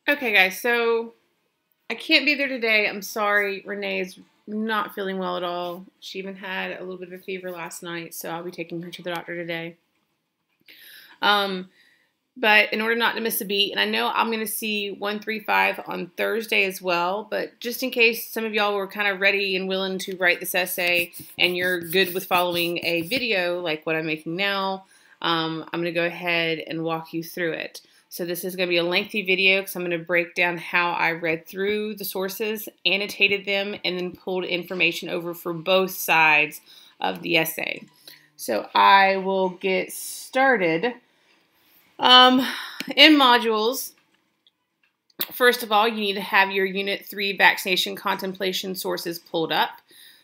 Okay, guys, so I can't be there today. I'm sorry. Renee is not feeling well at all. She even had a little bit of a fever last night, so I'll be taking her to the doctor today. Um, but in order not to miss a beat, and I know I'm going to see 135 on Thursday as well, but just in case some of y'all were kind of ready and willing to write this essay and you're good with following a video like what I'm making now, I'm going to go ahead and walk you through it. So this is going to be a lengthy video because I'm going to break down how I read through the sources, annotated them, and then pulled information over for both sides of the essay. So I will get started. In modules, first of all, you need to have your Unit 3 vaccination contemplation sources pulled up.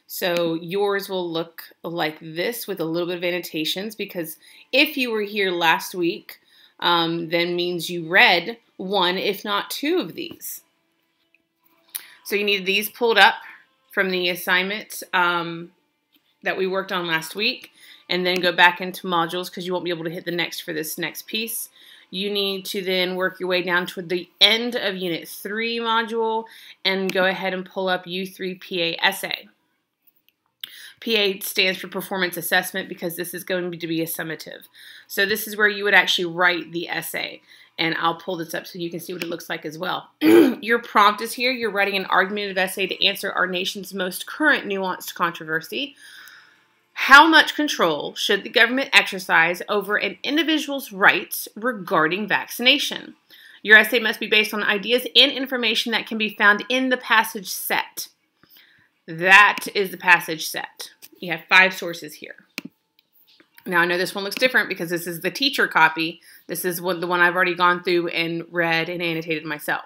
So yours will look like this with a little bit of annotations, because if you were here last week, then means you read one, if not two of these. So you need these pulled up from the assignment that we worked on last week, and then go back into modules because you won't be able to hit the next for this next piece. You need to then work your way down toward the end of Unit 3 module and go ahead and pull up U3 PA essay. PA stands for performance assessment because this is going to be a summative. So this is where you would actually write the essay. And I'll pull this up so you can see what it looks like as well. Your prompt is here. You're writing an argumentative essay to answer our nation's most current nuanced controversy. How much control should the government exercise over an individual's rights regarding vaccination? Your essay must be based on ideas and information that can be found in the passage set. That is the passage set. You have 5 sources here. Now, I know this one looks different because this is the teacher copy. This is the one I've already gone through and read and annotated myself.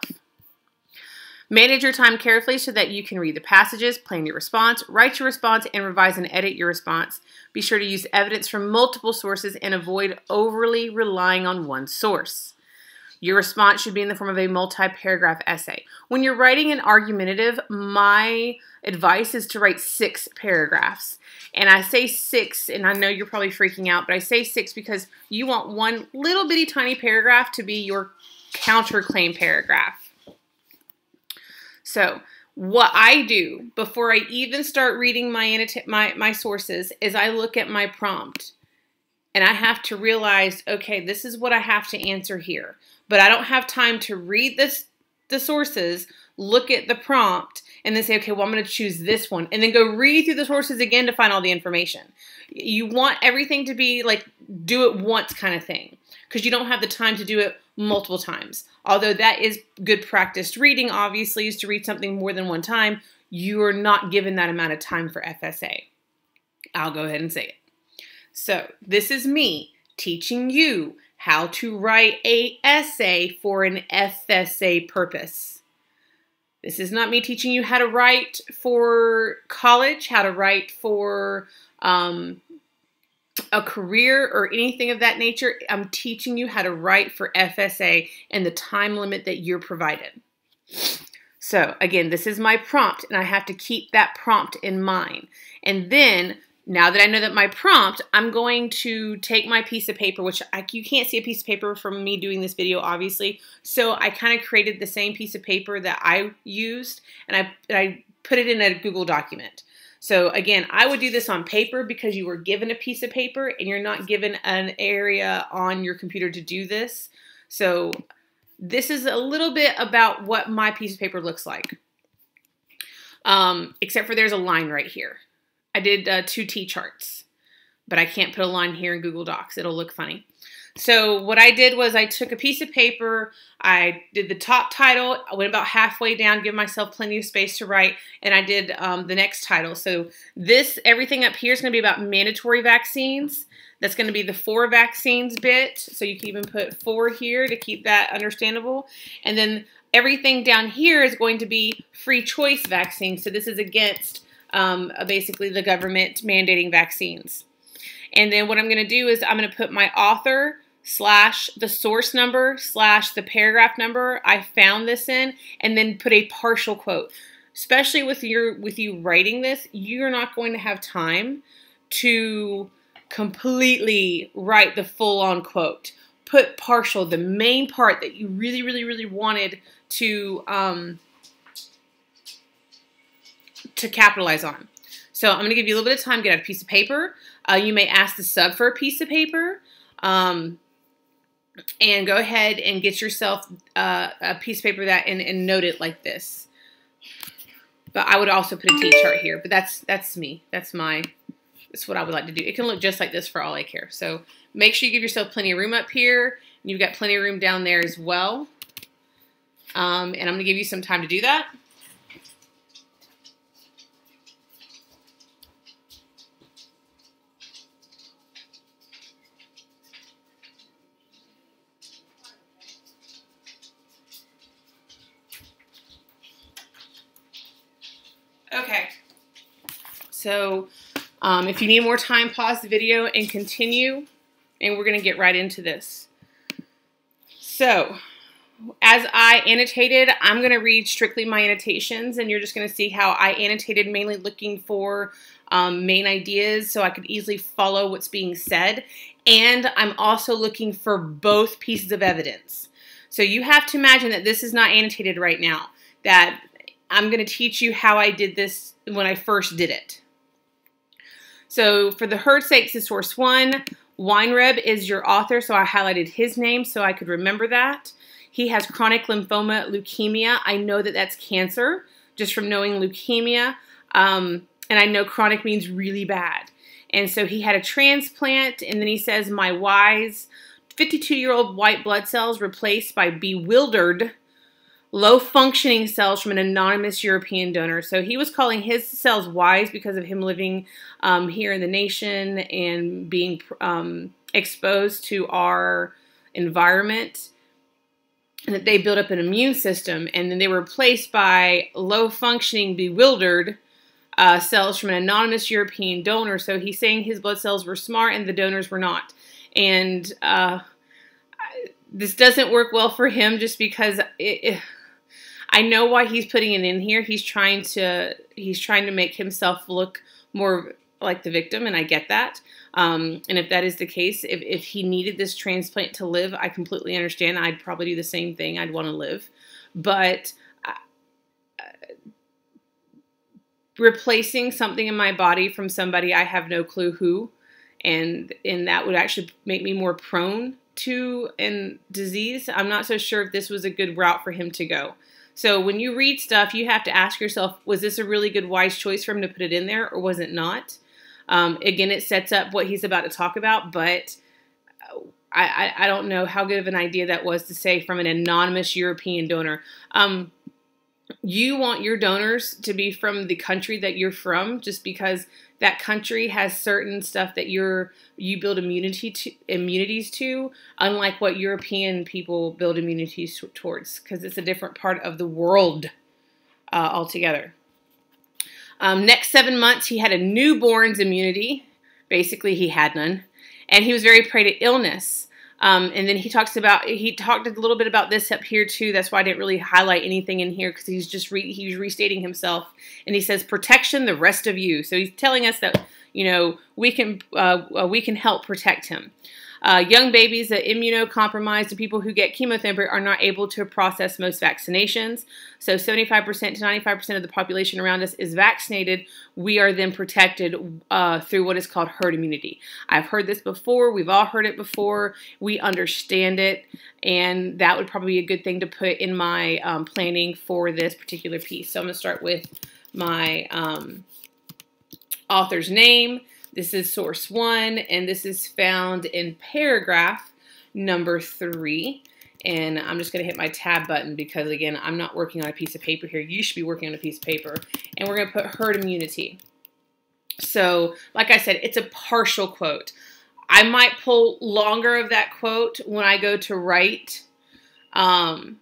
Manage your time carefully so that you can read the passages, plan your response, write your response, and revise and edit your response. Be sure to use evidence from multiple sources and avoid overly relying on one source. Your response should be in the form of a multi-paragraph essay. When you're writing an argumentative, my advice is to write 6 paragraphs. And I say 6, and I know you're probably freaking out, but I say 6 because you want one little bitty tiny paragraph to be your counterclaim paragraph. So what I do before I even start reading my sources is I look at my prompt. And I have to realize, okay, this is what I have to answer here. But I don't have time to read the sources, look at the prompt, and then say, okay, well, I'm going to choose this one. And then go read through the sources again to find all the information. You want everything to be like, do it once kind of thing. Because you don't have the time to do it multiple times. Although that is good practiced reading, obviously, is to read something more than one time. You are not given that amount of time for FSA. I'll go ahead and say it. So this is me teaching you how to write an essay for an FSA purpose. This is not me teaching you how to write for college, how to write for a career or anything of that nature. I'm teaching you how to write for FSA and the time limit that you're provided. So again, this is my prompt, and I have to keep that prompt in mind. And then, now that I know that my prompt, I'm going to take my piece of paper, which you can't see a piece of paper from me doing this video, obviously. So I kind of created the same piece of paper that I used, and I put it in a Google document. So again, I would do this on paper because you were given a piece of paper and you're not given an area on your computer to do this. So this is a little bit about what my piece of paper looks like. Except for there's a line right here. I did 2 T-charts, but I can't put a line here in Google Docs. It'll look funny. So what I did was I took a piece of paper, I did the top title, I went about halfway down, give myself plenty of space to write, and I did the next title. So everything up here is going to be about mandatory vaccines. That's going to be the 4 vaccines bit. So you can even put 4 here to keep that understandable. And then everything down here is going to be free choice vaccines. So this is against basically the government mandating vaccines. And then what I'm going to do is I'm going to put my author / the source number / the paragraph number I found this in, and then put a partial quote. Especially with you writing this, you're not going to have time to completely write the full-on quote. put partial, the main part that you really, really, really wanted to capitalize on. So I'm going to give you a little bit of time to get out a piece of paper. You may ask the sub for a piece of paper. And go ahead and get yourself a piece of paper that and note it like this. But I would also put a T-chart here. But that's me. That's what I would like to do. It can look just like this for all I care. So make sure you give yourself plenty of room up here. And you've got plenty of room down there as well. And I'm going to give you some time to do that. Okay, so if you need more time, pause the video and continue, and we're going to get right into this. So, as I annotated, I'm going to read strictly my annotations, and you're just going to see how I annotated, mainly looking for main ideas so I could easily follow what's being said, and I'm also looking for both pieces of evidence. So you have to imagine that this is not annotated right now, that I'm going to teach you how I did this when I first did it. So for the herd's sakes is source 1. Weinreb is your author, so I highlighted his name so I could remember that. He has chronic lymphoma leukemia. I know that that's cancer just from knowing leukemia. And I know chronic means really bad. And so he had a transplant, and then he says, my wise 52-year-old white blood cells replaced by bewildered low-functioning cells from an anonymous European donor. So he was calling his cells wise because of him living here in the nation and being exposed to our environment, and that they built up an immune system, and then they were replaced by low-functioning, bewildered cells from an anonymous European donor. So he's saying his blood cells were smart and the donors were not. And this doesn't work well for him just because I know why he's putting it in here. He's trying to make himself look more like the victim, and I get that. And if that is the case, if he needed this transplant to live, I completely understand. I'd probably do the same thing. I'd want to live. But replacing something in my body from somebody I have no clue who, and that would actually make me more prone to disease. I'm not so sure if this was a good route for him to go. So when you read stuff, you have to ask yourself, was this a really good, wise choice for him to put it in there, or was it not? Again, it sets up what he's about to talk about, but I don't know how good of an idea that was to say from an anonymous European donor. You want your donors to be from the country that you're from, just because that country has certain stuff that you build immunities to, unlike what European people build immunities towards, because it's a different part of the world altogether. Next 7 months, he had a newborn's immunity. Basically, he had none, and he was very prey to illness. And then he talked a little bit about this up here too. That's why I didn't really highlight anything in here, because he's just he was restating himself. And he says, protection, the rest of you. So he's telling us that, you know, we can help protect him. Young babies, the immunocompromised, and people who get chemotherapy are not able to process most vaccinations. So 75% to 95% of the population around us is vaccinated. We are then protected through what is called herd immunity. I've heard this before. We've all heard it before. We understand it. And that would probably be a good thing to put in my planning for this particular piece. So I'm going to start with my author's name. This is source 1, and this is found in paragraph number 3. And I'm just going to hit my tab button because, again, I'm not working on a piece of paper here. You should be working on a piece of paper. And we're going to put herd immunity. So, like I said, it's a partial quote. I might pull longer of that quote when I go to write, you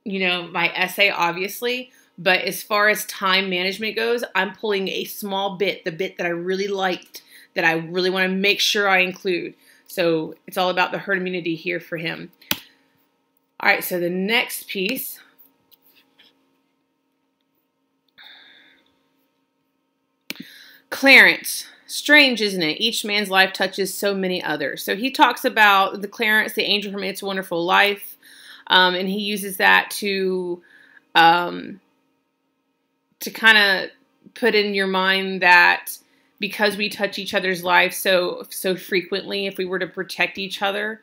know, my essay, obviously. But as far as time management goes, I'm pulling a small bit, the bit that I really liked, that I really want to make sure I include. So it's all about the herd immunity here for him. All right, so the next piece. Clarence. Strange, isn't it? Each man's life touches so many others. So he talks about the Clarence, the angel from It's a Wonderful Life, and he uses that to kind of put in your mind that because we touch each other's lives so frequently, if we were to protect each other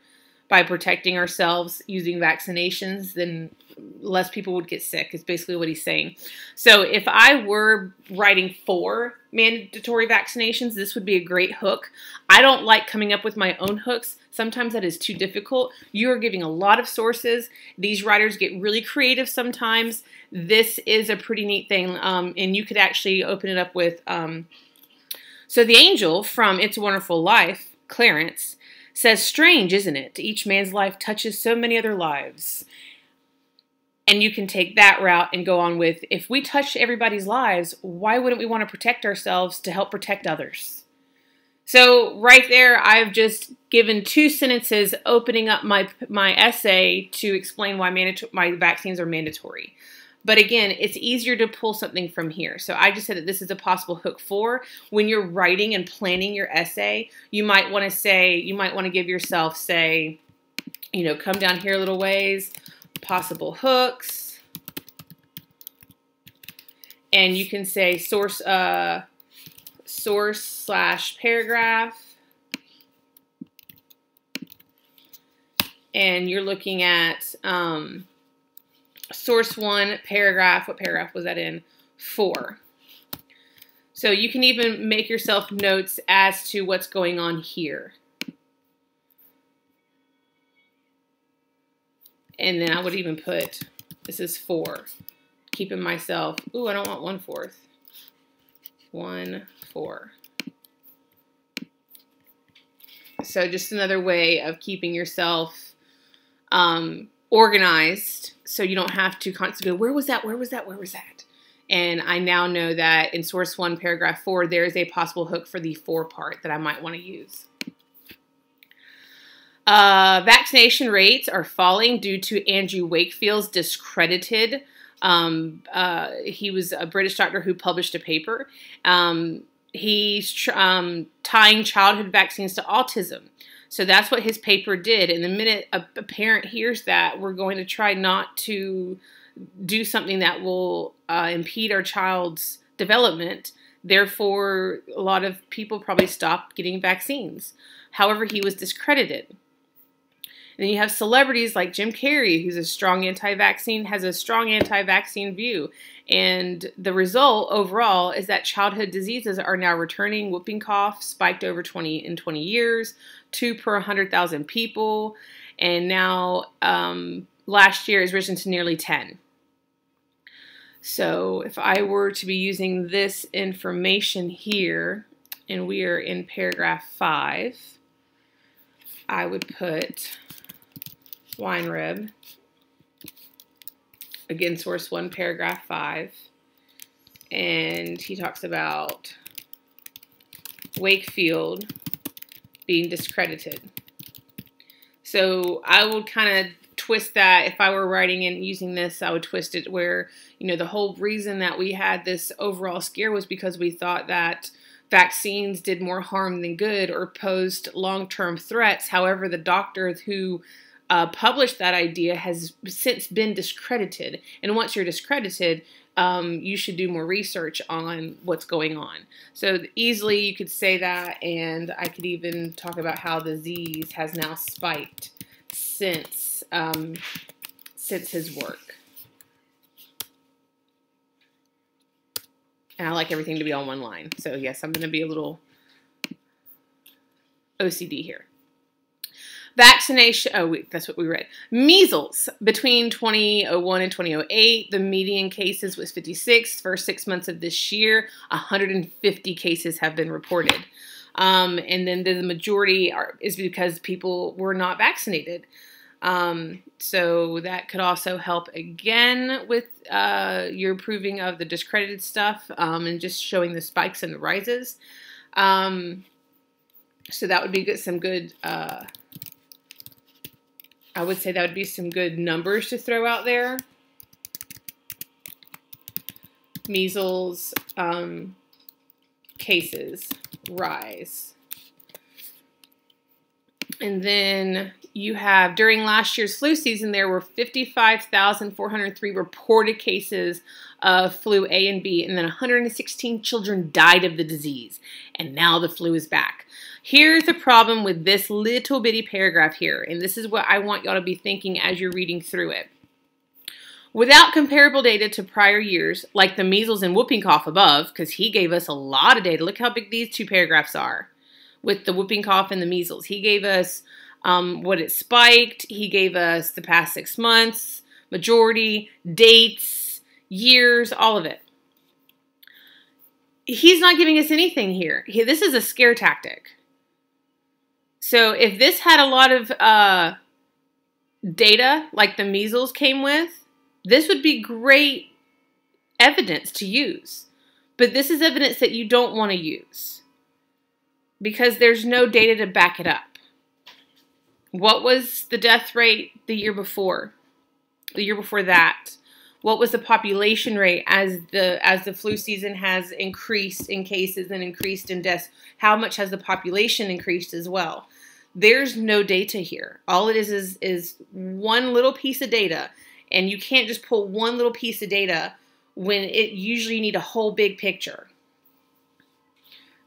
by protecting ourselves using vaccinations, then less people would get sick, is basically what he's saying. So if I were writing for mandatory vaccinations, this would be a great hook. I don't like coming up with my own hooks. Sometimes that is too difficult. You are giving a lot of sources. These writers get really creative sometimes. This is a pretty neat thing, and you could actually open it up with... So the angel from It's a Wonderful Life, Clarence, says, strange, isn't it? Each man's life touches so many other lives. And you can take that route and go on with, if we touch everybody's lives, why wouldn't we want to protect ourselves to help protect others? So right there, I've just given 2 sentences opening up my essay to explain why my vaccines are mandatory. But again, it's easier to pull something from here. So I just said that this is a possible hook for when you're writing and planning your essay. You might want to give yourself, say, come down here a little ways, possible hooks. And you can say source / paragraph. And you're looking at source 1, paragraph. What paragraph was that in? 4. So you can even make yourself notes as to what's going on here. And then I would even put, this is 4. Keeping myself, ooh, I don't want 1/4. 1/4. So just another way of keeping yourself organized, so you don't have to constantly go, where was that? Where was that? Where was that? And I now know that in source 1, paragraph 4, there is a possible hook for the 4 part that I might want to use. Vaccination rates are falling due to Andrew Wakefield's discredited. He was a British doctor who published a paper. He's tying childhood vaccines to autism. So that's what his paper did. And the minute a parent hears that, we're going to try not to do something that will impede our child's development. Therefore, a lot of people probably stopped getting vaccines. However, he was discredited. And then you have celebrities like Jim Carrey, who's a strong anti-vaccine, has a strong anti-vaccine view. And the result overall is that childhood diseases are now returning. Whooping cough spiked over 20 years, 2 per 100,000 people. And now last year has risen to nearly 10. So if I were to be using this information here, and we are in paragraph 5, I would put Weinreb, again, source 1, paragraph 5, and he talks about Wakefield being discredited. So I would kind of twist that. If I were writing and using this, I would twist it where, the whole reason that we had this overall scare was because we thought that vaccines did more harm than good or posed long-term threats. However, the doctor who published that idea has since been discredited. And once you're discredited, you should do more research on what's going on. So easily you could say that, and I could even talk about how the disease has now spiked since his work. And I like everything to be on one line. So yes, I'm going to be a little OCD here. Vaccination, that's what we read. Measles, between 2001 and 2008, the median cases was 56. First 6 months of this year, 150 cases have been reported. And then the majority is because people were not vaccinated. So that could also help again with your proving of the discredited stuff and just showing the spikes and the rises. So that would be some good... I would say that would be some good numbers to throw out there. Measles cases rise. And then you have, during last year's flu season, there were 55,403 reported cases of flu A and B, and then 116 children died of the disease. And now the flu is back. Here's the problem with this little bitty paragraph here, and this is what I want y'all to be thinking as you're reading through it. Without comparable data to prior years, like the measles and whooping cough above, because he gave us a lot of data. Look how big these two paragraphs are with the whooping cough and the measles. He gave us what it spiked. He gave us the past 6 months, majority, dates, years, all of it. He's not giving us anything here. This is a scare tactic. So if this had a lot of data like the measles came with, this would be great evidence to use. But this is evidence that you don't want to use because there's no data to back it up. What was the death rate the year before? The year before that? What was the population rate as the flu season has increased in cases and increased in deaths? How much has the population increased as well? There's no data here. All it is one little piece of data, and you can't just pull one little piece of data when it usually you need a whole big picture.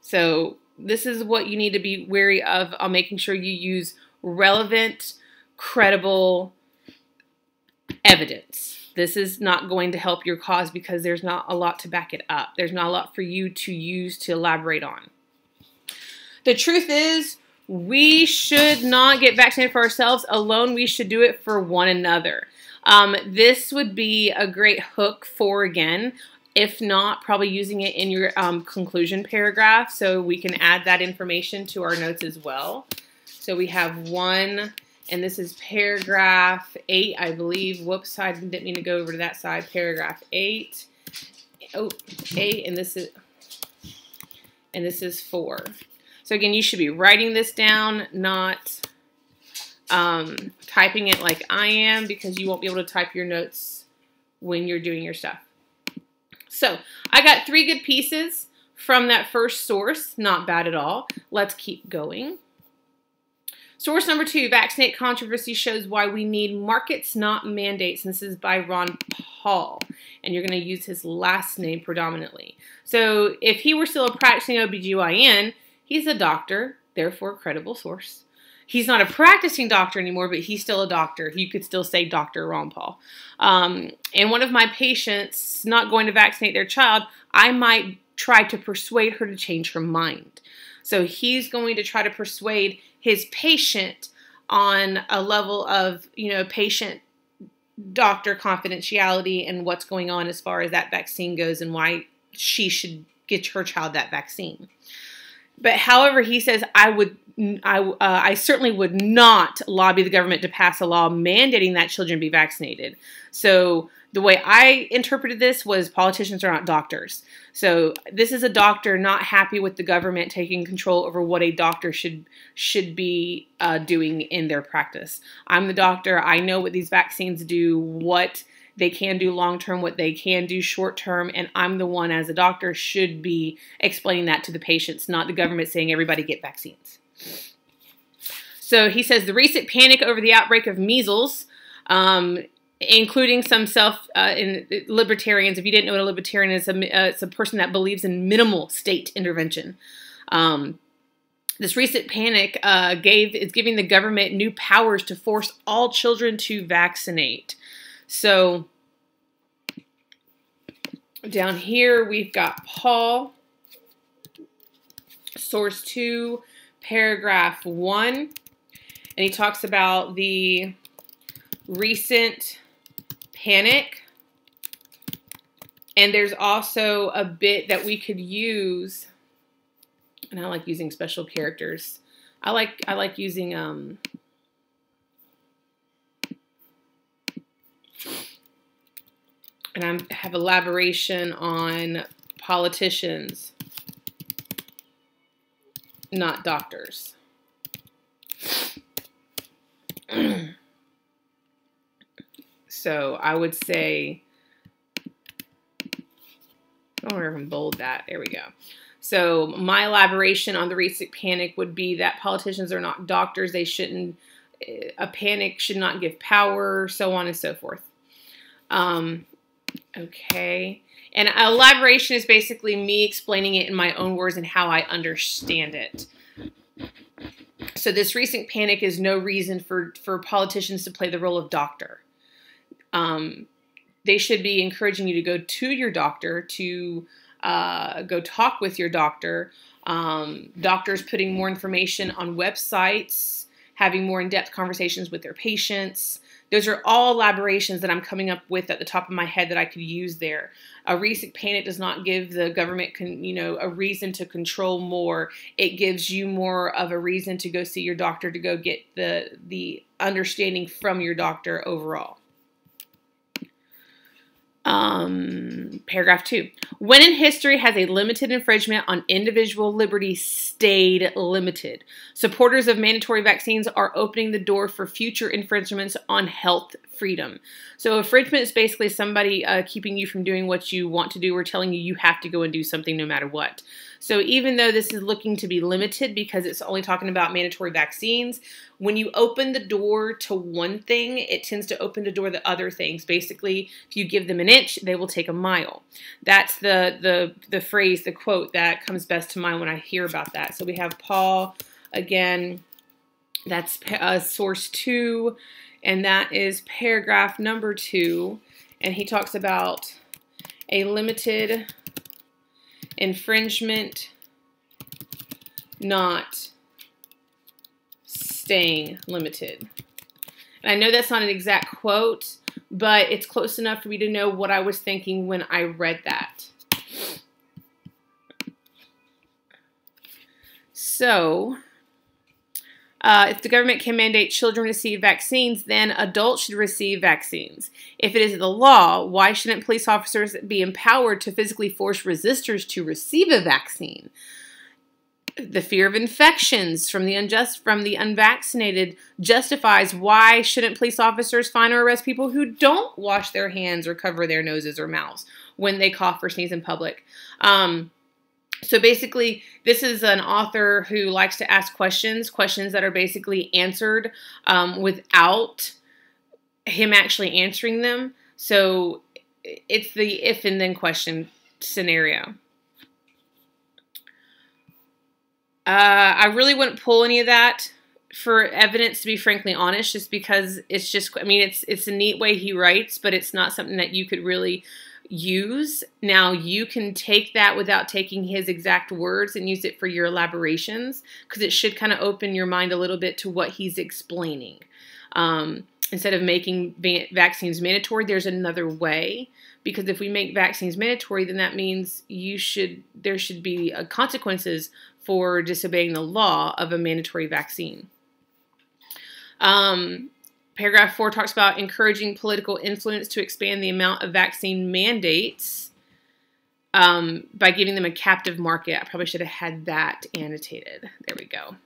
So this is what you need to be wary of on making sure you use relevant, credible evidence. This is not going to help your cause because there's not a lot to back it up. There's not a lot for you to use to elaborate on. The truth is, we should not get vaccinated for ourselves alone. We should do it for one another. This would be a great hook for, again, if not, probably using it in your conclusion paragraph so we can add that information to our notes as well. So we have one, and this is paragraph 8, I believe. Whoops, I didn't mean to go over to that side. Paragraph 8. Oh, 8, and this is 4. So again, you should be writing this down, not typing it like I am, because you won't be able to type your notes when you're doing your stuff. So I got 3 good pieces from that first source. Not bad at all. Let's keep going. Source number 2, vaccinate controversy shows why we need markets, not mandates. And this is by Ron Paul. And you're going to use his last name predominantly. So if he were still a practicing OBGYN, he's a doctor, therefore a credible source. He's not a practicing doctor anymore, but he's still a doctor. You could still say Dr. Ron Paul. And one of my patients not going to vaccinate their child, I might try to persuade her to change her mind. So he's going to try to persuade his patient on a level of, patient-doctor confidentiality and what's going on as far as that vaccine goes and why she should get her child that vaccine. But however, he says, I certainly would not lobby the government to pass a law mandating that children be vaccinated. So the way I interpreted this was politicians are not doctors. So this is a doctor not happy with the government taking control over what a doctor should be doing in their practice. I'm the doctor. I know what these vaccines do, what they can do long-term, what they can do short-term, and I'm the one as a doctor should be explaining that to the patients, not the government saying everybody get vaccines. So he says the recent panic over the outbreak of measles, including some libertarians. If you didn't know what a libertarian is, it's a person that believes in minimal state intervention. This recent panic is giving the government new powers to force all children to vaccinate. So down here we've got Paul, source 2, paragraph 1, and he talks about the recent panic. And there's also a bit that we could use, and I like using special characters. I like using and I have elaboration on politicians, not doctors. So I would say, I don't know if I can bold that. There we go. So my elaboration on the recent panic would be that politicians are not doctors. They shouldn't, a panic should not give power, so on and so forth. Okay. And elaboration is basically me explaining it in my own words and how I understand it. So this recent panic is no reason for politicians to play the role of doctor. They should be encouraging you to go to your doctor, to go talk with your doctor. Doctors putting more information on websites, having more in-depth conversations with their patients. Those are all elaborations that I'm coming up with at the top of my head that I could use there. A recent panic does not give the government, a reason to control more. It gives you more of a reason to go see your doctor, to go get the understanding from your doctor overall. Paragraph 2. When in history has a limited infringement on individual liberty stayed limited? Supporters of mandatory vaccines are opening the door for future infringements on health freedom. So infringement is basically somebody keeping you from doing what you want to do or telling you you have to go and do something no matter what. So even though this is looking to be limited because it's only talking about mandatory vaccines, when you open the door to one thing, it tends to open the door to other things. Basically, if you give them an inch, they will take a mile. That's the phrase, the quote that comes best to mind when I hear about that. So we have Paul again. That's source 2, and that is paragraph number 2. And he talks about a limited infringement not staying limited. And I know that's not an exact quote, but it's close enough for me to know what I was thinking when I read that. So, if the government can mandate children receive vaccines, then adults should receive vaccines. If it is the law, why shouldn't police officers be empowered to physically force resistors to receive a vaccine? The fear of infections from the unvaccinated justifies why shouldn't police officers fine or arrest people who don't wash their hands or cover their noses or mouths when they cough or sneeze in public. So basically, this is an author who likes to ask questions that are basically answered without him actually answering them. So it's the if and then question scenario. I really wouldn't pull any of that for evidence, to be frankly honest, just because it's just, I mean, it's a neat way he writes, but it's not something that you could really use. Now, you can take that without taking his exact words and use it for your elaborations, because it should kind of open your mind a little bit to what he's explaining. Instead of making vaccines mandatory, there's another way, because if we make vaccines mandatory, then that means there should be consequences for disobeying the law of a mandatory vaccine. Paragraph 4 talks about encouraging political influence to expand the amount of vaccine mandates by giving them a captive market. I probably should have had that annotated. There we go.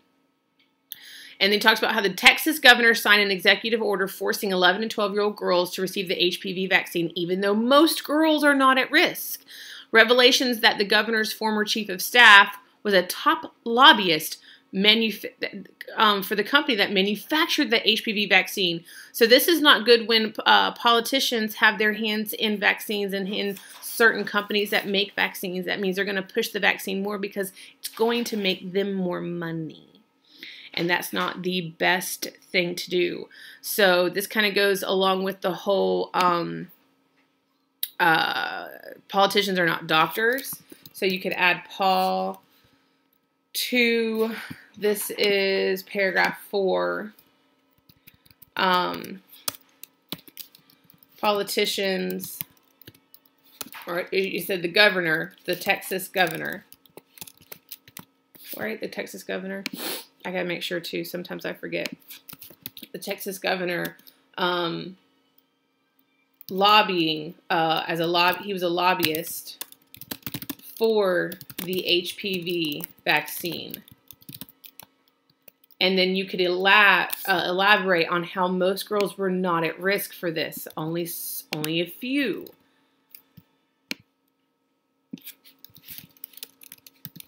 And then talks about how the Texas governor signed an executive order forcing 11 and 12-year-old girls to receive the HPV vaccine, even though most girls are not at risk. Revelations that the governor's former chief of staff was a top lobbyist for the company that manufactured the HPV vaccine. So this is not good when politicians have their hands in vaccines and in certain companies that make vaccines. That means they're going to push the vaccine more because it's going to make them more money. And that's not the best thing to do. So this kind of goes along with the whole politicians are not doctors. So you could add Paul to, this is paragraph 4. Politicians, or you said the governor, the Texas governor. Right, the Texas governor. I gotta make sure too. Sometimes I forget. The Texas governor lobbying he was a lobbyist for the HPV vaccine. And then you could elaborate on how most girls were not at risk for this. Only a few.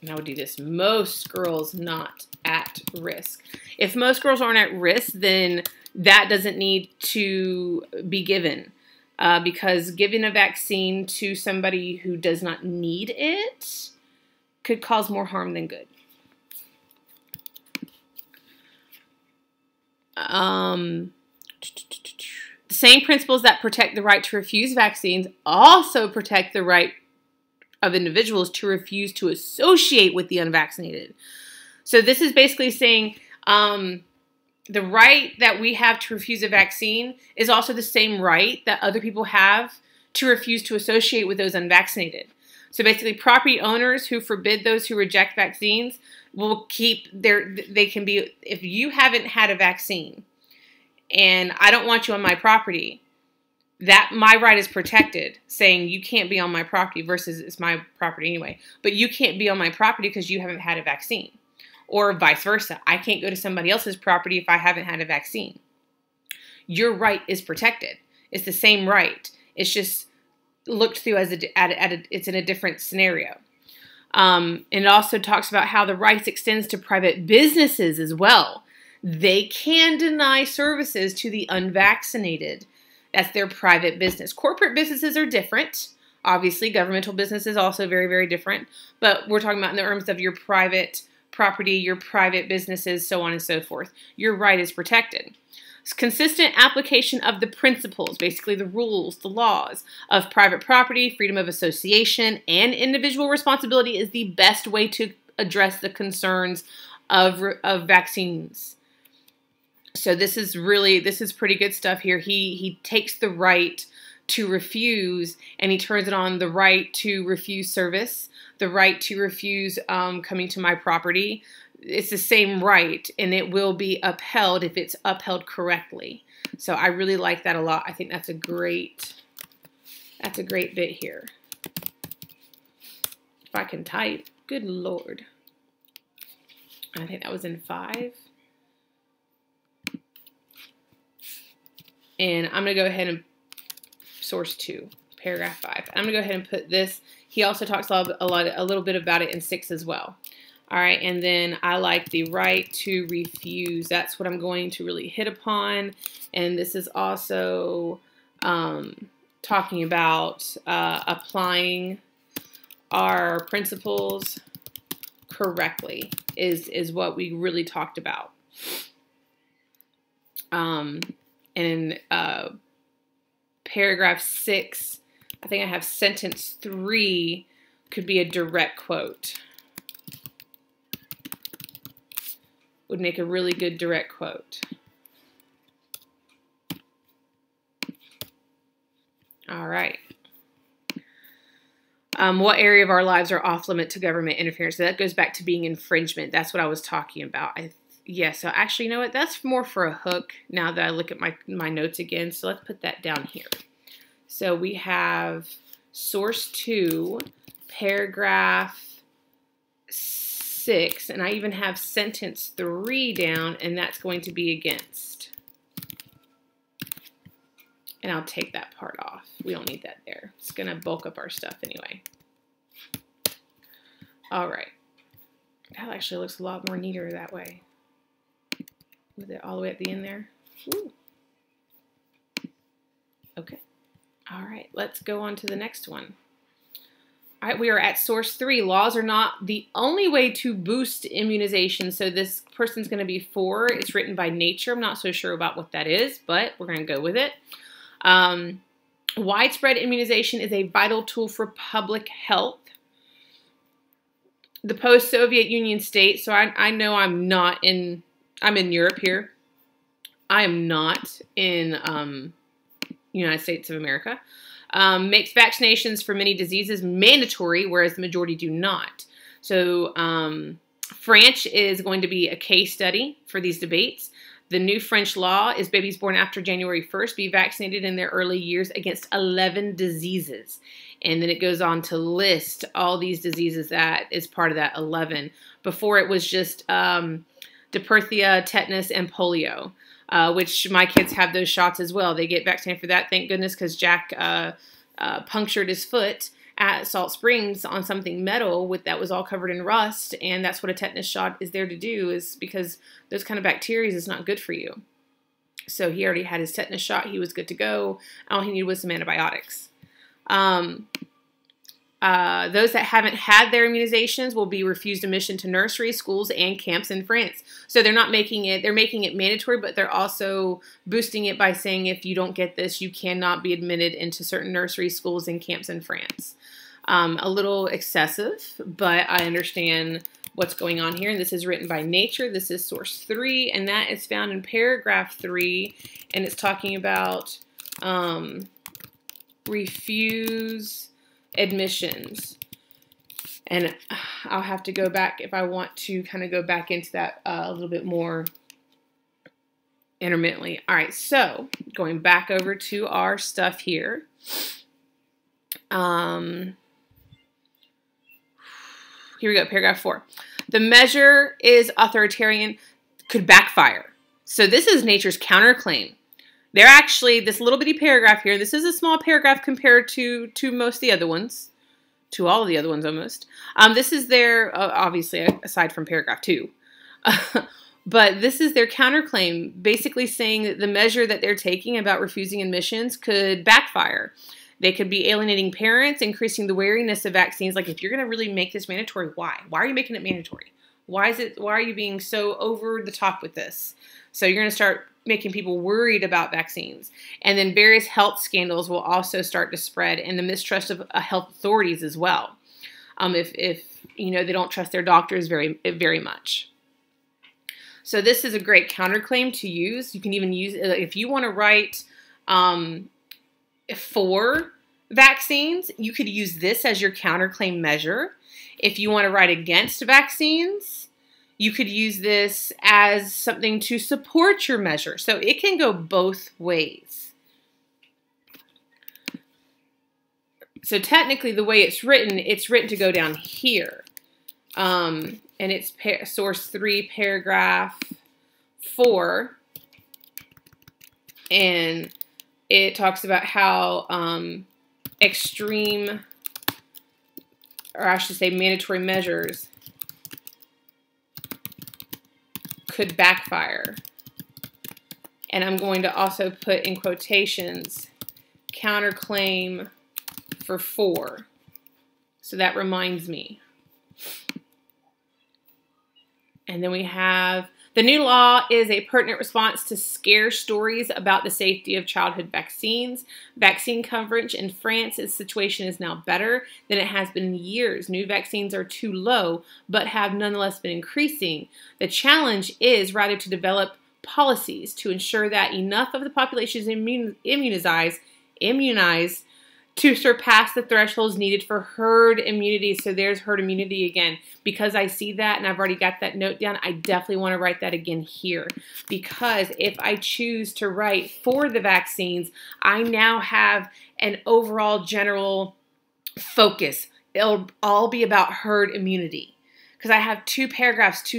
and I would do this, most girls not at risk. If most girls aren't at risk, then that doesn't need to be given, because giving a vaccine to somebody who does not need it could cause more harm than good. The same principles that protect the right to refuse vaccines also protect the right of individuals to refuse to associate with the unvaccinated. So this is basically saying the right that we have to refuse a vaccine is also the same right that other people have to refuse to associate with those unvaccinated. So basically, property owners who forbid those who reject vaccines will keep they can be, if you haven't had a vaccine and I don't want you on my property, that my right is protected, saying you can't be on my property versus it's my property anyway. But you can't be on my property because you haven't had a vaccine. Or vice versa. I can't go to somebody else's property if I haven't had a vaccine. Your right is protected. It's the same right. It's just looked through as it's in a different scenario. And it also talks about how the rights extends to private businesses as well. They can deny services to the unvaccinated. That's their private business. Corporate businesses are different. Obviously, governmental business is also very, very different. But we're talking about in the terms of your private property, your private businesses, so on and so forth. Your right is protected. Consistent application of the principles, basically the rules, the laws of private property, freedom of association, and individual responsibility is the best way to address the concerns of vaccines. So this is pretty good stuff here. He takes the right to refuse and he turns it on the right to refuse service, the right to refuse coming to my property. It's the same right, and it will be upheld if it's upheld correctly. So I really like that a lot. I think that's a great bit here. If I can type, good Lord. I think that was in 5. And I'm going to go ahead and source 2, paragraph 5. I'm going to go ahead and put this. He also talks a little bit about it in 6 as well. All right, and then I like the right to refuse. That's what I'm going to really hit upon. And this is also talking about applying our principles correctly is what we really talked about. And in paragraph 6, I think I have sentence 3 could be a direct quote. Would make a really good direct quote. All right. What area of our lives are off limit to government interference? So that goes back to being infringement. That's what I was talking about. So actually, you know what? That's more for a hook now that I look at my notes again. So let's put that down here. So we have source 2, paragraph 6, and I even have sentence 3 down, and that's going to be against. And I'll take that part off. We don't need that there. It's going to bulk up our stuff anyway. All right. That actually looks a lot more neater that way. With it all the way at the end there. Ooh. Okay. All right. Let's go on to the next one. All right, we are at source 3. Laws are not the only way to boost immunization. So this person's going to be 4. It's written by Nature. I'm not so sure about what that is, but we're going to go with it. Widespread immunization is a vital tool for public health. The post-Soviet Union states, so I know I'm in Europe here. I am not in United States of America. Makes vaccinations for many diseases mandatory, whereas the majority do not. So French is going to be a case study for these debates. The new French law is babies born after January 1st be vaccinated in their early years against 11 diseases. And then it goes on to list all these diseases that is part of that 11. Before it was just diphtheria, tetanus, and polio. Which my kids have those shots as well. They get vaccinated for that, thank goodness, because Jack punctured his foot at Salt Springs on something metal that was all covered in rust, and that's what a tetanus shot is there to do, is because those kind of bacteria is not good for you. So he already had his tetanus shot. He was good to go. All he needed was some antibiotics. Those that haven't had their immunizations will be refused admission to nurseries, schools, and camps in France. So they're making it mandatory, but they're also boosting it by saying if you don't get this, you cannot be admitted into certain nurseries, schools, and camps in France. A little excessive, but I understand what's going on here. And this is written by Nature. This is source 3, and that is found in paragraph 3, and it's talking about refuse admissions. And I'll have to go back if I want to kind of go back into that a little bit more intermittently. All right, so going back over to our stuff here. Here we go, paragraph 4. The measure is authoritarian, could backfire. So this is Nature's counterclaim. They're actually, this little bitty paragraph here, this is a small paragraph compared to most of the other ones, to all of the other ones almost. This is their, obviously, aside from paragraph 2. But this is their counterclaim, basically saying that the measure that they're taking about refusing admissions could backfire. They could be alienating parents, increasing the wariness of vaccines. Like, if you're going to really make this mandatory, why? Why are you making it mandatory? Why are you being so over the top with this? So you're going to start making people worried about vaccines. And then various health scandals will also start to spread, and the mistrust of health authorities as well. If you know, they don't trust their doctors very, very much. So this is a great counterclaim to use. You can even use, if you want to write for vaccines, you could use this as your counterclaim measure. If you want to write against vaccines, you could use this as something to support your measure. So it can go both ways. So technically, the way it's written to go down here. And it's source 3, paragraph 4. And it talks about how extreme, or I should say mandatory measures could backfire. And I'm going to also put in quotations, counterclaim for 4. So that reminds me. And then we have, the new law is a pertinent response to scare stories about the safety of childhood vaccines. Vaccine coverage in France's situation is now better than it has been in years. New vaccines are too low, but have nonetheless been increasing. The challenge is rather to develop policies to ensure that enough of the population is immunized to surpass the thresholds needed for herd immunity. So there's herd immunity again. Because I see that and I've already got that note down, I definitely want to write that again here. Because if I choose to write for the vaccines, I now have an overall general focus. It'll all be about herd immunity. Because I have 2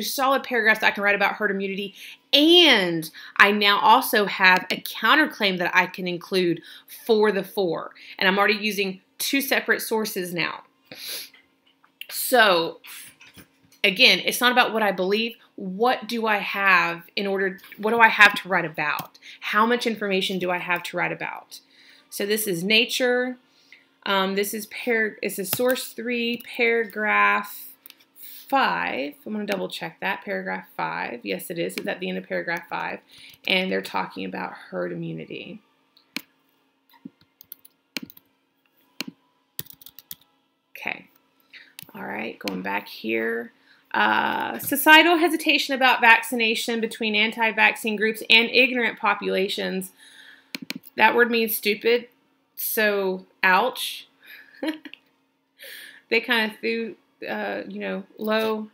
solid paragraphs that I can write about herd immunity. And I now also have a counterclaim that I can include for the 4. And I'm already using 2 separate sources now. So, again, it's not about what I believe. What do I have what do I have to write about? How much information do I have to write about? So this is Nature. This is source 3, paragraph 5. I'm going to double check that. Paragraph 5. Yes, it is. It's at the end of paragraph 5. And they're talking about herd immunity. Okay. All right. Going back here. Societal hesitation about vaccination between anti-vaccine groups and ignorant populations. That word means stupid. So, ouch. They kind of threw low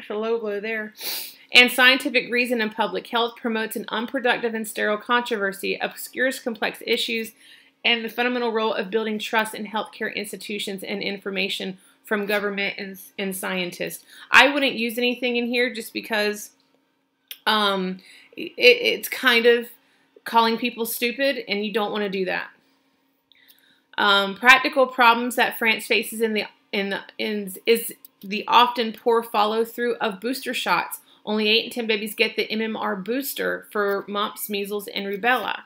blow there. And scientific reason in public health promotes an unproductive and sterile controversy, obscures complex issues, and the fundamental role of building trust in healthcare institutions and information from government and scientists. I wouldn't use anything in here just because it's kind of calling people stupid, and you don't want to do that. Practical problems that France faces is the often poor follow through of booster shots. Only 8 in 10 babies get the MMR booster for mumps, measles, and rubella.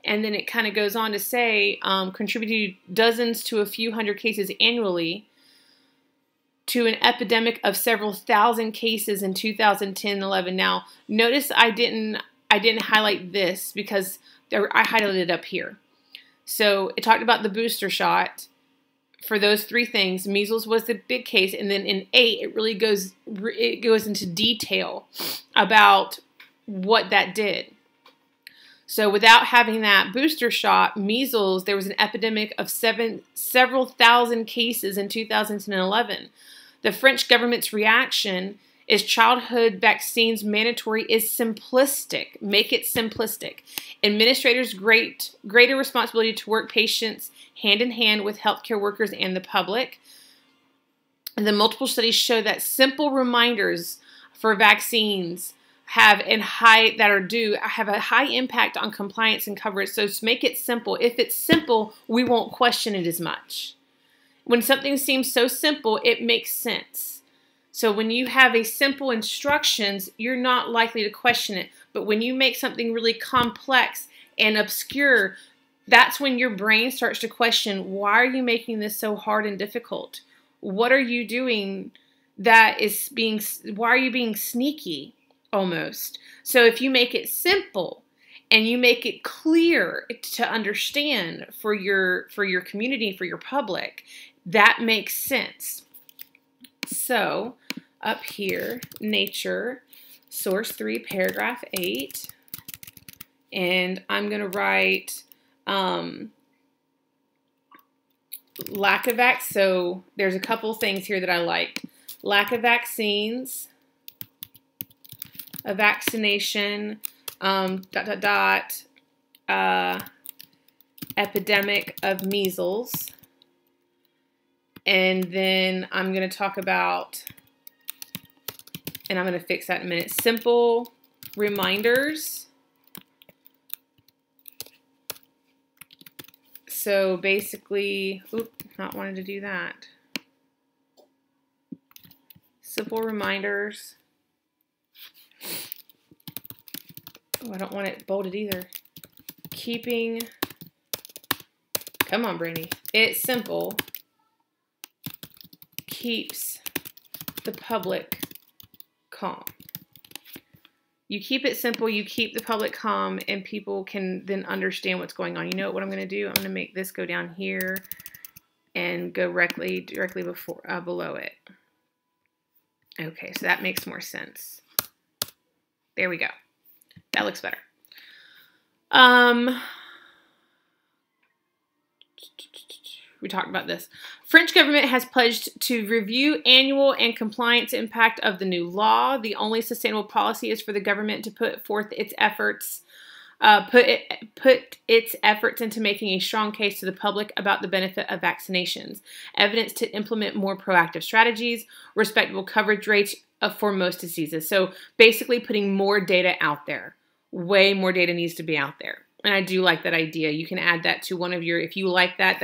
And then it kind of goes on to say, contributed dozens to a few hundred cases annually to an epidemic of several thousand cases in 2010-11. Now, notice I didn't highlight this because I highlighted it up here. So it talked about the booster shot. For those 3 things, measles was the big case, and then in 8, it goes into detail about what that did. So without having that booster shot, measles, there was an epidemic of several thousand cases in 2011. The French government's reaction is childhood vaccines mandatory is simplistic. Make it simplistic. Administrators greater responsibility to work patients hand in hand with healthcare workers and the public. And the multiple studies show that simple reminders for vaccines have a high impact on compliance and coverage. So make it simple. If it's simple, we won't question it as much. When something seems so simple, it makes sense. So when you have a simple instructions, you're not likely to question it. But when you make something really complex and obscure, that's when your brain starts to question, why are you making this so hard and difficult? What are you doing why are you being sneaky almost? So if you make it simple and you make it clear to understand for your community, for your public, that makes sense. So up here, Nature, source 3, paragraph 8, and I'm going to write lack of so there's a couple things here that I like. Lack of vaccines, a vaccination, epidemic of measles. And then I'm going to talk about, and I'm going to fix that in a minute, simple reminders. So basically, not wanting to do that. Simple reminders. I don't want it bolded either. Come on, Brandy. It's simple. Keeps the public calm. You keep it simple, you keep the public calm, and people can then understand what's going on. You know what I'm going to do? I'm going to make this go down here and go directly below it. Okay, so that makes more sense. There we go. That looks better. We talked about this. French government has pledged to review annual and compliance impact of the new law. The only sustainable policy is for the government to put forth its efforts, into making a strong case to the public about the benefit of vaccinations, evidence to implement more proactive strategies, respectable coverage rates for most diseases. So basically putting more data out there. Way more data needs to be out there. And I do like that idea. You can add that to one of your, if you like that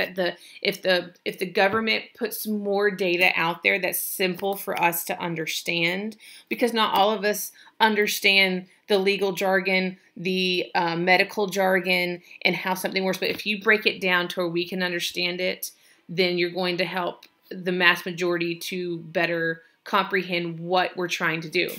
if the government puts more data out there that's simple for us to understand, because not all of us understand the legal jargon, the medical jargon, and how something works. But if you break it down to where we can understand it, then you're going to help the mass majority to better comprehend what we're trying to do.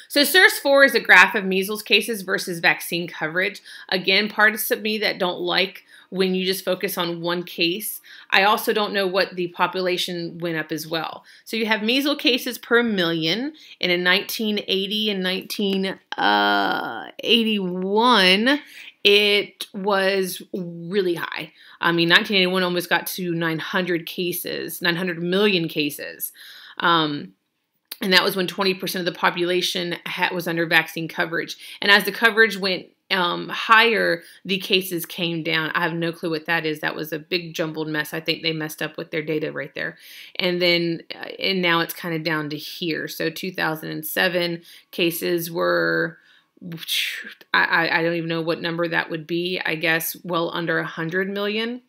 So source 4 is a graph of measles cases versus vaccine coverage. Again, parts of me that don't like when you just focus on one case. I also don't know what the population went up as well. So you have measles cases per million, and in 1980 and 1981, it was really high. I mean, 1981 almost got to 900 million cases. And that was when 20% of the population was under vaccine coverage. And as the coverage went higher, the cases came down. I have no clue what that is. That was a big jumbled mess. I think they messed up with their data right there. And then, and now it's kind of down to here. So 2007 cases were, I don't even know what number that would be. I guess well under 100 million.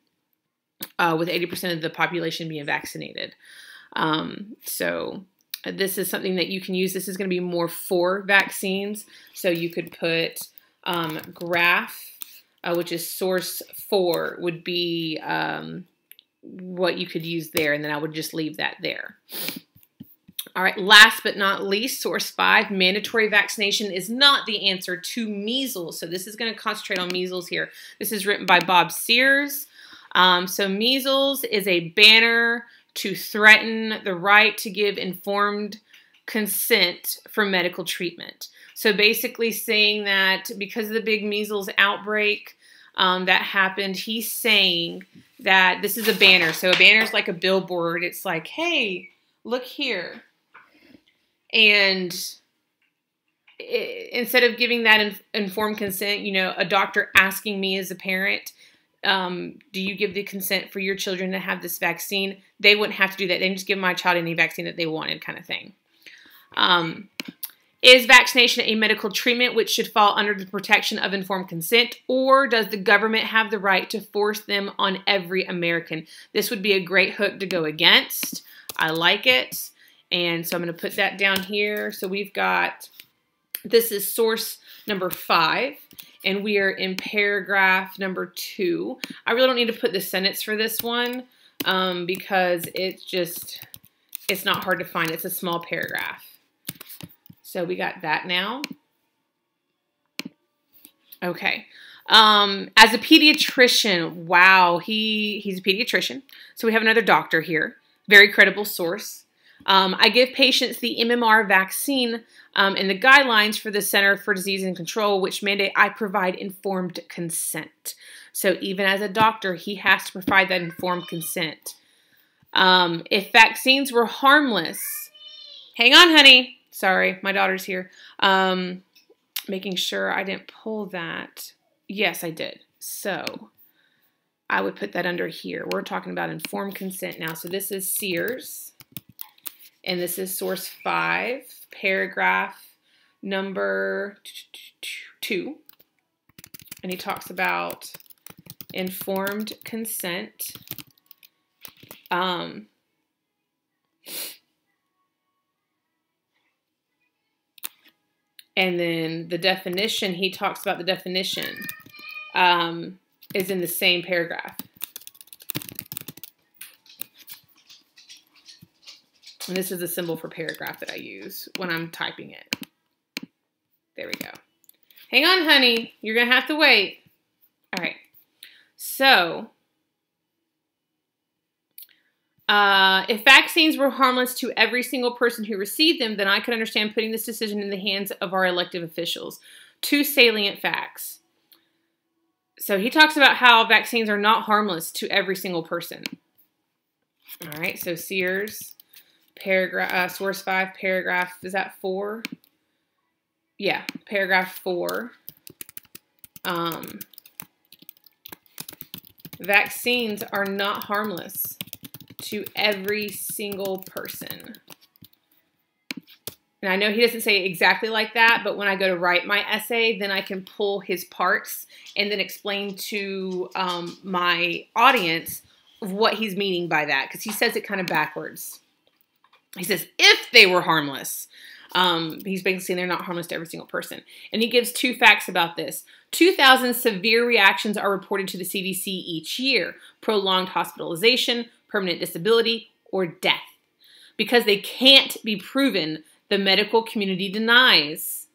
with 80% of the population being vaccinated. So this is something that you can use. This is going to be more for vaccines. So you could put graph, which is source 4, would be what you could use there. And then I would just leave that there. All right, last but not least, source 5, mandatory vaccination is not the answer to measles. So this is going to concentrate on measles here. This is written by Bob Sears. So measles is a banner to threaten the right to give informed consent for medical treatment. So basically saying that because of the big measles outbreak that happened, he's saying that this is a banner. So a banner is like a billboard. It's like, hey, look here. And instead of giving that informed consent, you know, a doctor asking me as a parent, do you give the consent for your children to have this vaccine? They wouldn't have to do that. They can just give my child any vaccine that they wanted, kind of thing. Is vaccination a medical treatment which should fall under the protection of informed consent, or does the government have the right to force them on every American? This would be a great hook to go against. I like it. And so I'm going to put that down here. So we've got, this is source number 5, and we are in paragraph number 2. I really don't need to put the sentence for this one because it's not hard to find. It's a small paragraph. So we got that now. Okay. As a pediatrician, wow, he's a pediatrician. So we have another doctor here, very credible source. I give patients the MMR vaccine and the guidelines for the Center for Disease and Control, which mandate I provide informed consent. So even as a doctor, he has to provide that informed consent. If vaccines were harmless, hang on, honey. Sorry, my daughter's here. Making sure I didn't pull that. Yes, I did. So I would put that under here. We're talking about informed consent now. So this is Sears. And this is source 5, paragraph number 2. And he talks about informed consent. And then the definition, he talks about the definition is in the same paragraph. And this is a symbol for paragraph that I use when I'm typing it. There we go. Hang on, honey. You're going to have to wait. All right. So, if vaccines were harmless to every single person who received them, then I could understand putting this decision in the hands of our elected officials. 2 salient facts. So he talks about how vaccines are not harmless to every single person. All right. So Sears. Paragraph, source 5, paragraph, is that 4? Yeah, paragraph 4. Vaccines are not harmless to every single person. And I know he doesn't say it exactly like that, but when I go to write my essay, then I can pull his parts and then explain to my audience what he's meaning by that, because he says it kind of backwards. He says, if they were harmless, he's basically saying they're not harmless to every single person. And he gives 2 facts about this. 2,000 severe reactions are reported to the CDC each year. Prolonged hospitalization, permanent disability, or death. Because they can't be proven, the medical community denies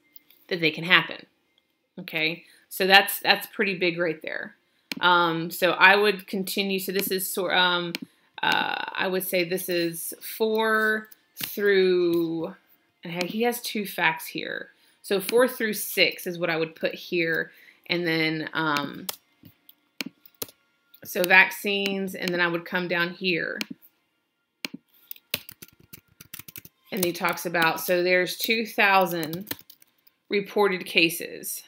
that they can happen. Okay, so that's pretty big right there. So I would continue. So this is I would say this is 4 through, and he has 2 facts here. So 4 through 6 is what I would put here. And then, so vaccines, and then I would come down here. And he talks about, so there's 2,000 reported cases.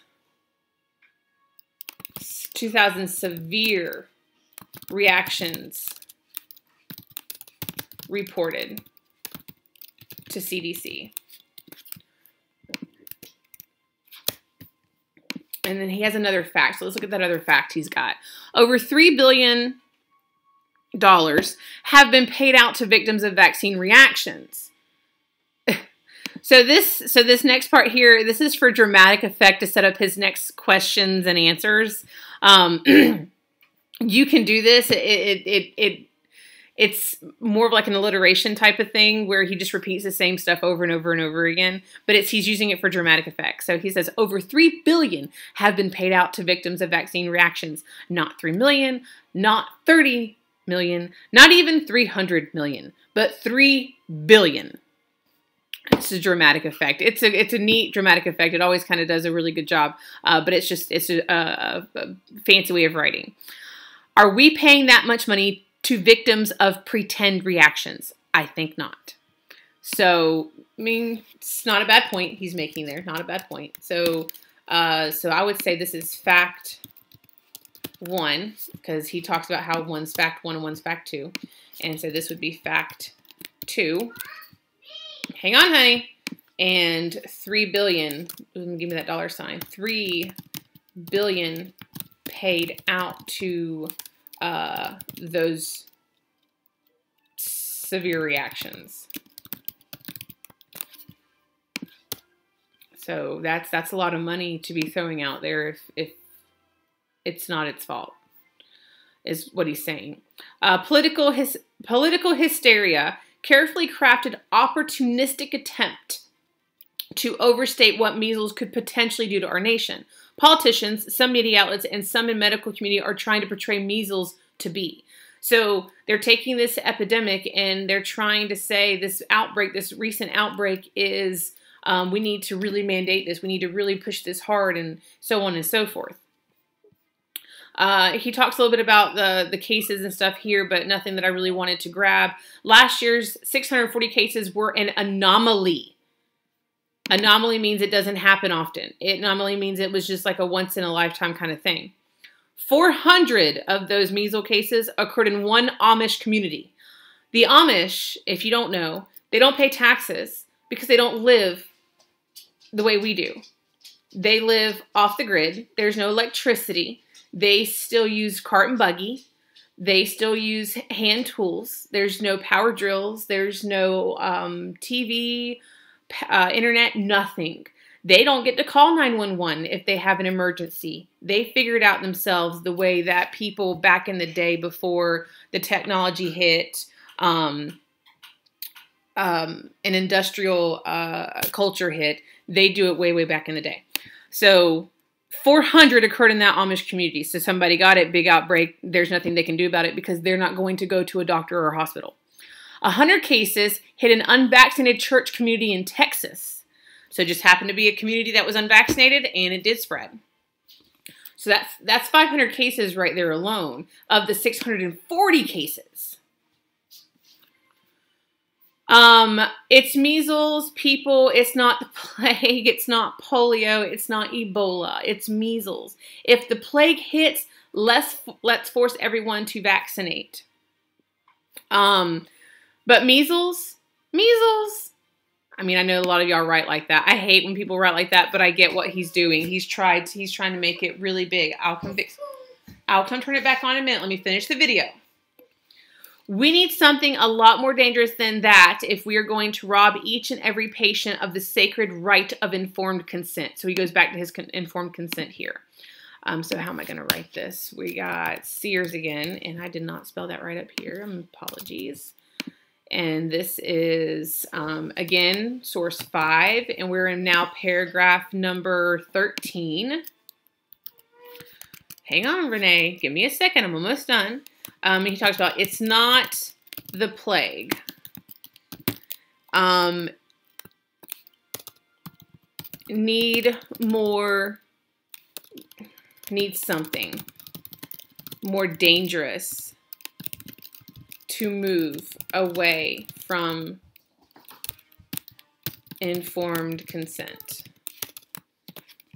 2,000 severe reactions reported to CDC. And then he has another fact. So let's look at that other fact he's got. Over 3 billion have been paid out to victims of vaccine reactions. So this next part here, this is for dramatic effect to set up his next questions and answers. You can do this. It's more of like an alliteration type of thing where he just repeats the same stuff over and over and over again, but he's using it for dramatic effect. So he says over 3 billion have been paid out to victims of vaccine reactions. Not 3 million, not 30 million, not even 300 million, but 3 billion. It's a dramatic effect. It's a neat dramatic effect. It always kind of does a really good job, but it's a fancy way of writing. Are we paying that much money to victims of pretend reactions? I think not. So, I mean, it's not a bad point he's making there. Not a bad point. So I would say this is fact 1, because he talks about how one's fact 1 and one's fact 2. And so this would be fact 2. Hang on, honey. And 3 billion, give me that dollar sign, 3 billion paid out to those severe reactions. So that's a lot of money to be throwing out there if it's not its fault, is what he's saying. Political hysteria, carefully crafted opportunistic attempt to overstate what measles could potentially do to our nation. Politicians, some media outlets, and some in medical community are trying to portray measles to be. So they're taking this epidemic and they're trying to say this outbreak, this recent outbreak is, we need to really mandate this. We need to really push this hard and so on and so forth. He talks a little bit about the cases and stuff here, but nothing that I really wanted to grab. Last year's 640 cases were an anomaly. Anomaly means it doesn't happen often. Anomaly means it was just like a once in a lifetime kind of thing. 400 of those measles cases occurred in one Amish community. The Amish, if you don't know, they don't pay taxes because they don't live the way we do. They live off the grid. There's no electricity. They still use cart and buggy. They still use hand tools. There's no power drills. There's no TV, internet, nothing. They don't get to call 911 if they have an emergency. They figured out themselves the way that people back in the day before the technology hit, an industrial culture hit. They do it way, way back in the day. So 400 occurred in that Amish community. So somebody got it, big outbreak. There's nothing they can do about it because they're not going to go to a doctor or a hospital. 100 cases hit an unvaccinated church community in Texas. So it just happened to be a community that was unvaccinated and it did spread. So that's 500 cases right there alone of the 640 cases. It's measles, people. It's not the plague. It's not polio. It's not Ebola. It's measles. If the plague hits, let's force everyone to vaccinate. But measles. I mean, I know a lot of y'all write like that. I hate when people write like that, but I get what he's doing. He's trying to make it really big. I'll come turn it back on in a minute. Let me finish the video. We need something a lot more dangerous than that if we are going to rob each and every patient of the sacred right of informed consent. So he goes back to his informed consent here. So how am I going to write this? We got Sears again, and I did not spell that right up here. Apologies. And this is, again, source 5, and we're in now paragraph number 13. Hang on, Renee. Give me a second. I'm almost done. He talks about it's not the plague. Need something more dangerous to move away from informed consent.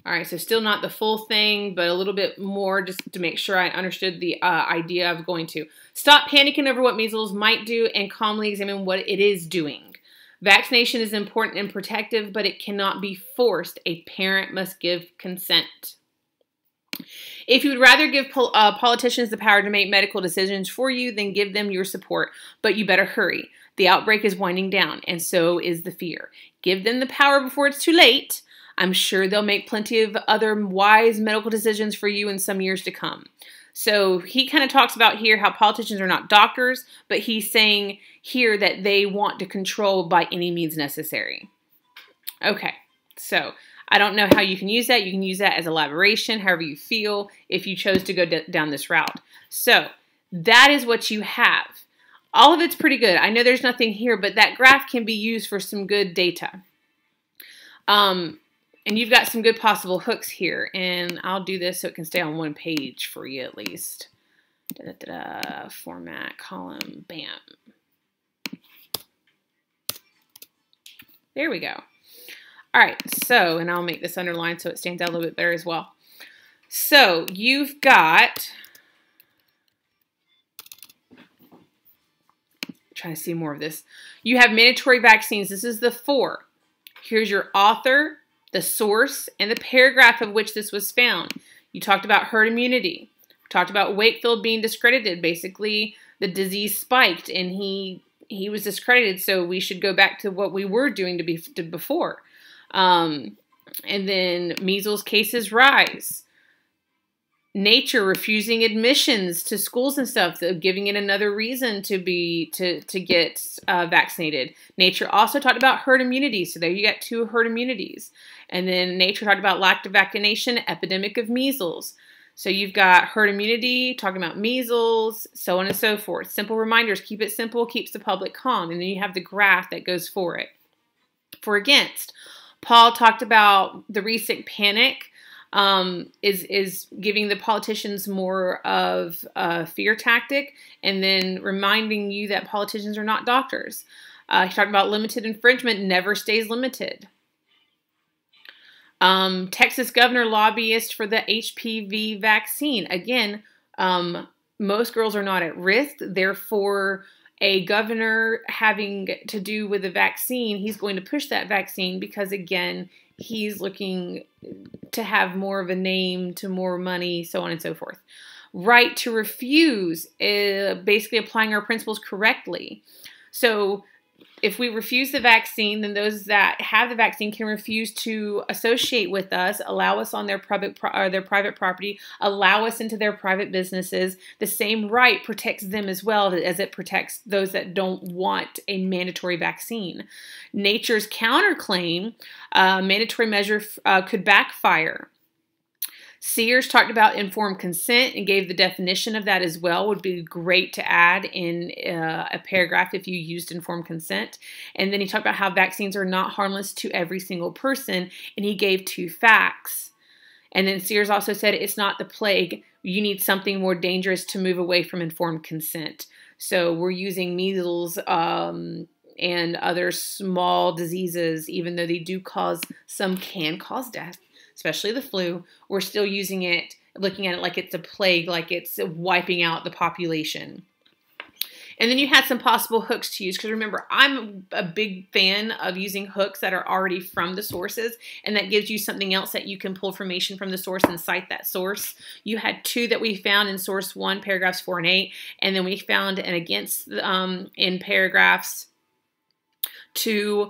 All right, so still not the full thing, but a little bit more just to make sure I understood the idea of going to. Stop panicking over what measles might do and calmly examine what it is doing. Vaccination is important and protective, but it cannot be forced. A parent must give consent. If you would rather give politicians the power to make medical decisions for you, then give them your support, but you better hurry. The outbreak is winding down, and so is the fear. Give them the power before it's too late. I'm sure they'll make plenty of other wise medical decisions for you in some years to come. So he kind of talks about here how politicians are not doctors, but he's saying here that they want to control by any means necessary. Okay, so I don't know how you can use that. You can use that as elaboration, however you feel, if you chose to go down this route. So that is what you have. All of it's pretty good. I know there's nothing here, but that graph can be used for some good data. And you've got some good possible hooks here. And I'll do this so it can stay on one page for you at least. Format, column, bam. There we go. All right, so, and I'll make this underline so it stands out a little bit better as well. So you've got, trying to see more of this. You have mandatory vaccines. This is the 4. Here's your author, the source, and the paragraph of which this was found. You talked about herd immunity. We talked about Wakefield being discredited. Basically, the disease spiked and he was discredited, so we should go back to what we were doing before. And then measles cases rise. Nature refusing admissions to schools and stuff, giving it another reason to get vaccinated. Nature also talked about herd immunity, so there you got 2 herd immunities. And then Nature talked about lack of vaccination, epidemic of measles. So you've got herd immunity, talking about measles, so on and so forth. Simple reminders, keep it simple, keeps the public calm. And then you have the graph that goes for it. For against, Paul talked about the recent panic is giving the politicians more of a fear tactic, and then reminding you that politicians are not doctors. He talked about limited infringement never stays limited. Texas governor lobbyist for the HPV vaccine. Again, most girls are not at risk. Therefore, a governor having to do with a vaccine, he's going to push that vaccine because, again, he's looking to have more of a name, to more money, so on and so forth. Right to refuse, basically applying our principles correctly. So if we refuse the vaccine, then those that have the vaccine can refuse to associate with us, allow us on their private property, allow us into their private businesses. The same right protects them as well as it protects those that don't want a mandatory vaccine. Nature's counterclaim, mandatory measure could backfire. Sears talked about informed consent and gave the definition of that as well. Would be great to add in a paragraph if you used informed consent. And then he talked about how vaccines are not harmless to every single person, and he gave 2 facts. And then Sears also said it's not the plague. You need something more dangerous to move away from informed consent. So we're using measles and other small diseases, even though they do cause, some can cause death, especially the flu. We're still using it, looking at it like it's a plague, like it's wiping out the population. And then you had some possible hooks to use, because remember, I'm a big fan of using hooks that are already from the sources, and that gives you something else that you can pull information from the source and cite that source. You had 2 that we found in source 1, paragraphs 4 and 8, and then we found an against in paragraphs 2,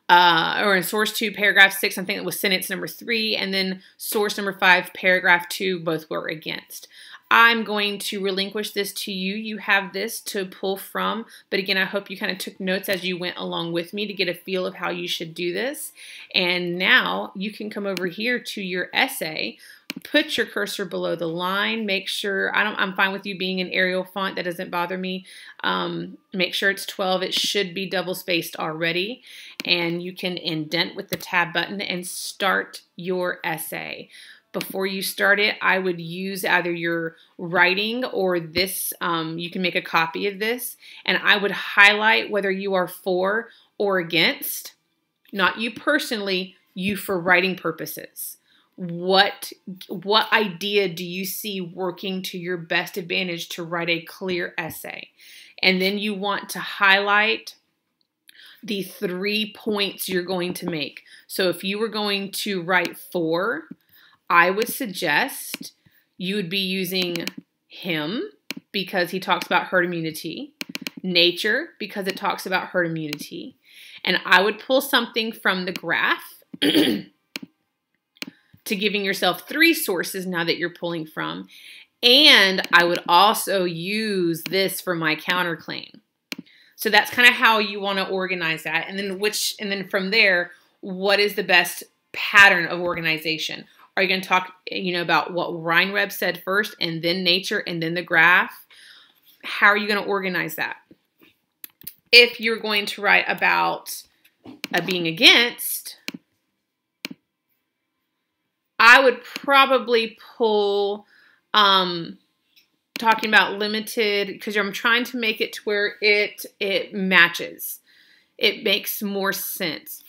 or in source 2, paragraph 6, I think it was sentence number 3, and then source number 5, paragraph 2, both were against. I'm going to relinquish this to you. You have this to pull from, but again, I hope you kind of took notes as you went along with me to get a feel of how you should do this. And now you can come over here to your essay, put your cursor below the line, make sure, I'm fine with you being an Arial font, that doesn't bother me. Make sure it's 12, it should be double spaced already, and you can indent with the tab button and start your essay. Before you start it, I would use either your writing or this, you can make a copy of this, and I would highlight whether you are for or against, not you personally, you for writing purposes. What idea do you see working to your best advantage to write a clear essay? And then you want to highlight the 3 points you're going to make. So if you were going to write for, I would suggest you would be using him because he talks about herd immunity, nature because it talks about herd immunity, and I would pull something from the graph to giving yourself 3 sources now that you're pulling from, and I would also use this for my counterclaim. So that's kind of how you want to organize that, and then from there, what is the best pattern of organization? Are you going to talk, about what Reinweb said first, and then nature, and then the graph? How are you going to organize that? If you're going to write about being against, I would probably pull talking about limited, because I'm trying to make it to where it matches. It makes more sense.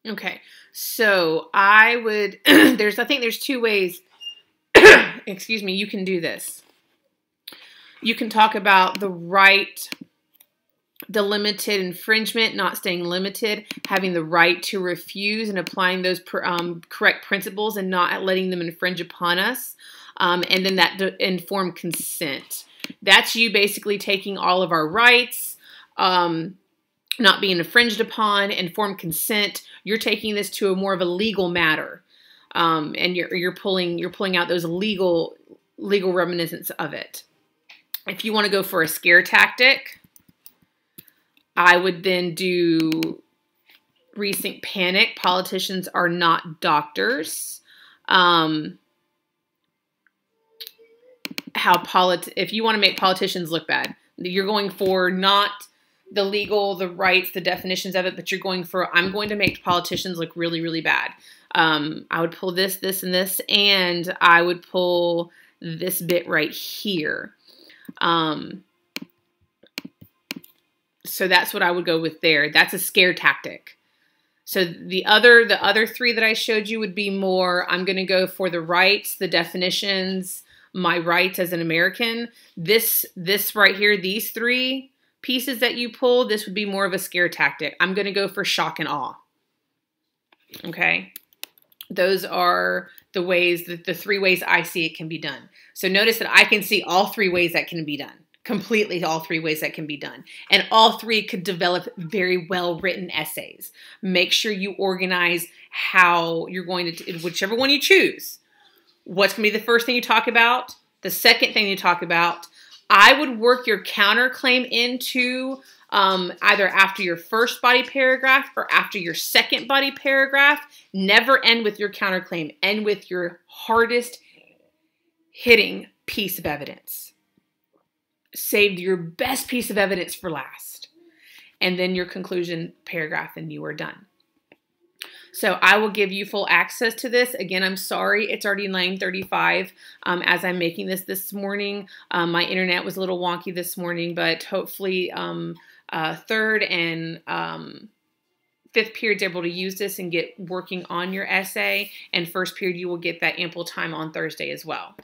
Okay, so I would, I think there's 2 ways, excuse me, you can do this. You can talk about the limited infringement, not staying limited, having the right to refuse and applying those correct principles and not letting them infringe upon us. And then that informed consent. That's you basically taking all of our rights, not being infringed upon, informed consent. You're taking this to a more of a legal matter, and you're pulling out those legal reminiscence of it. If you want to go for a scare tactic, I would then do recent panic. Politicians are not doctors. If you want to make politicians look bad, you're going for not the legal, the rights, the definitions of it, but you're going for, I'm going to make politicians look really, really bad. I would pull this, this, and this, and I would pull this bit right here. So that's what I would go with there. That's a scare tactic. So the other 3 that I showed you would be more, I'm going to go for the rights, the definitions, my rights as an American. This right here, these 3 pieces that you pull, this would be more of a scare tactic. I'm going to go for shock and awe. Okay. Those are the ways, the 3 ways I see it can be done. So notice that I can see all 3 ways that can be done. Completely all 3 ways that can be done. And all 3 could develop very well-written essays. Make sure you organize how you're going to, whichever one you choose. What's going to be the first thing you talk about? The second thing you talk about? I would work your counterclaim into either after your first body paragraph or after your second body paragraph. Never end with your counterclaim. End with your hardest hitting piece of evidence. Save your best piece of evidence for last. And then your conclusion paragraph, and you are done. So I will give you full access to this. Again, I'm sorry, it's already 9:35 as I'm making this morning. My internet was a little wonky this morning, but hopefully 3rd and 5th period's able to use this and get working on your essay. And 1st period, you will get that ample time on Thursday as well.